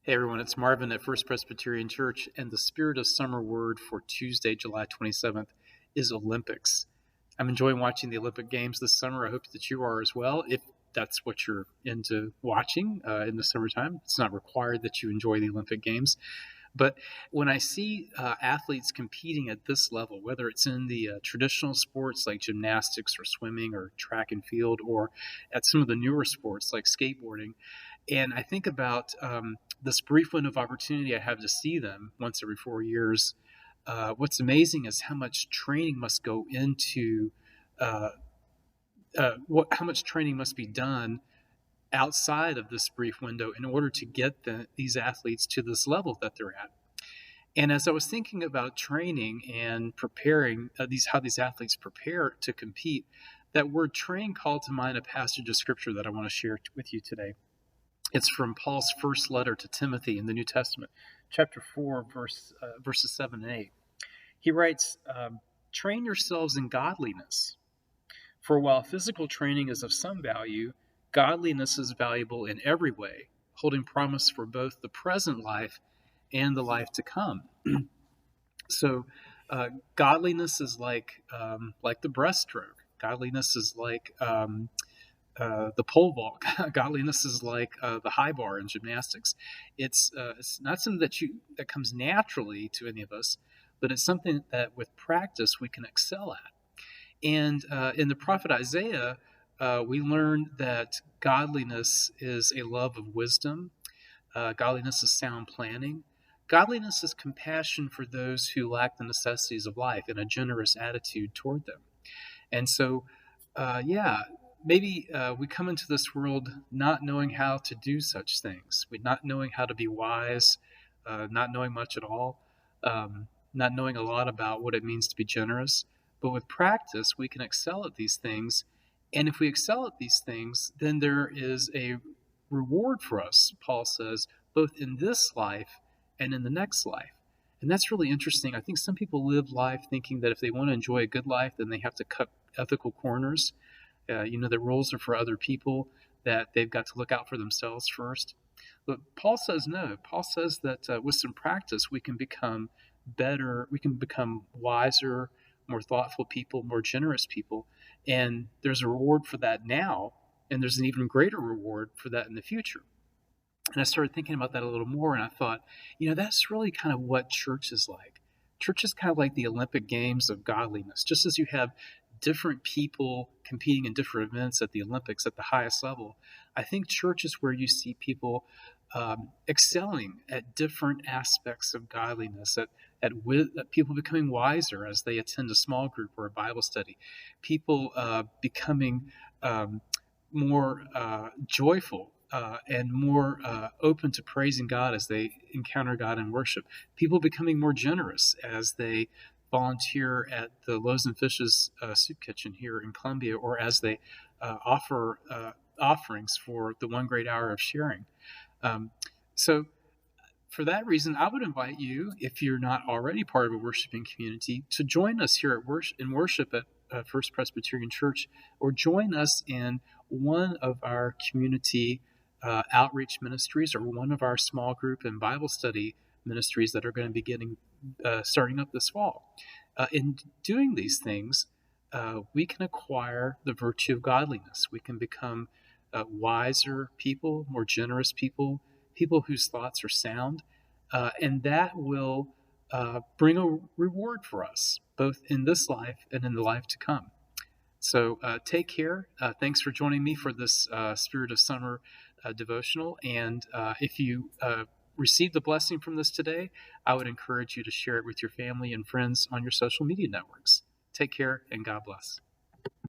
Hey everyone, it's Marvin at First Presbyterian Church, and the Spirit of Summer word for Tuesday, July 27th is Olympics. I'm enjoying watching the Olympic Games this summer. I hope that you are as well, if that's what you're into watching in the summertime. It's not required that you enjoy the Olympic Games. But when I see athletes competing at this level, whether it's in the traditional sports like gymnastics or swimming or track and field, or at some of the newer sports like skateboarding, and I think about this brief window of opportunity I have to see them once every 4 years, what's amazing is how much training must go into uh, how much training must be done outside of this brief window in order to get these athletes to this level that they're at. And as I was thinking about training and preparing how these athletes prepare to compete, that word train called to mind a passage of scripture that I want to share with you today. It's from Paul's first letter to Timothy in the New Testament, chapter 4, verses 7 and 8. He writes, train yourselves in godliness. For while physical training is of some value, godliness is valuable in every way, holding promise for both the present life and the life to come. So, godliness is like the breaststroke. Godliness is like the pole vault. Godliness is like the high bar in gymnastics. It's not something that comes naturally to any of us, but it's something that with practice we can excel at. And in the prophet Isaiah, we learn that godliness is a love of wisdom. Godliness is sound planning. Godliness is compassion for those who lack the necessities of life and a generous attitude toward them. And so, maybe we come into this world not knowing how to do such things, not knowing how to be wise, not knowing much at all, not knowing a lot about what it means to be generous. But with practice, we can excel at these things. And if we excel at these things, then there is a reward for us, Paul says, both in this life and in the next life. And that's really interesting. I think some people live life thinking that if they want to enjoy a good life, then they have to cut ethical corners. The rules are for other people, that they've got to look out for themselves first. But Paul says no. Paul says that with some practice, we can become better, we can become wiser, more thoughtful people, more generous people. And there's a reward for that now, and there's an even greater reward for that in the future. And I started thinking about that a little more, and I thought, that's really kind of what church is like. Church is kind of like the Olympic Games of godliness. Just as you have different people competing in different events at the Olympics at the highest level, I think church is where you see people excelling at different aspects of godliness, at people becoming wiser as they attend a small group or a Bible study, people becoming more joyful and more open to praising God as they encounter God in worship. People becoming more generous as they volunteer at the Loaves and Fishes soup kitchen here in Columbia, or as they offer offerings for the One Great Hour of Sharing. So for that reason, I would invite you, if you're not already part of a worshiping community, to join us here in worship at First Presbyterian Church, or join us in one of our community outreach ministries, or one of our small group and Bible study ministries that are going to be starting up this fall. In doing these things, we can acquire the virtue of godliness. We can become wiser people, more generous people, people whose thoughts are sound, and that will bring a reward for us, both in this life and in the life to come. So take care. Thanks for joining me for this Spirit of Summer devotional. And if you received the blessing from this today, I would encourage you to share it with your family and friends on your social media networks. Take care, and God bless.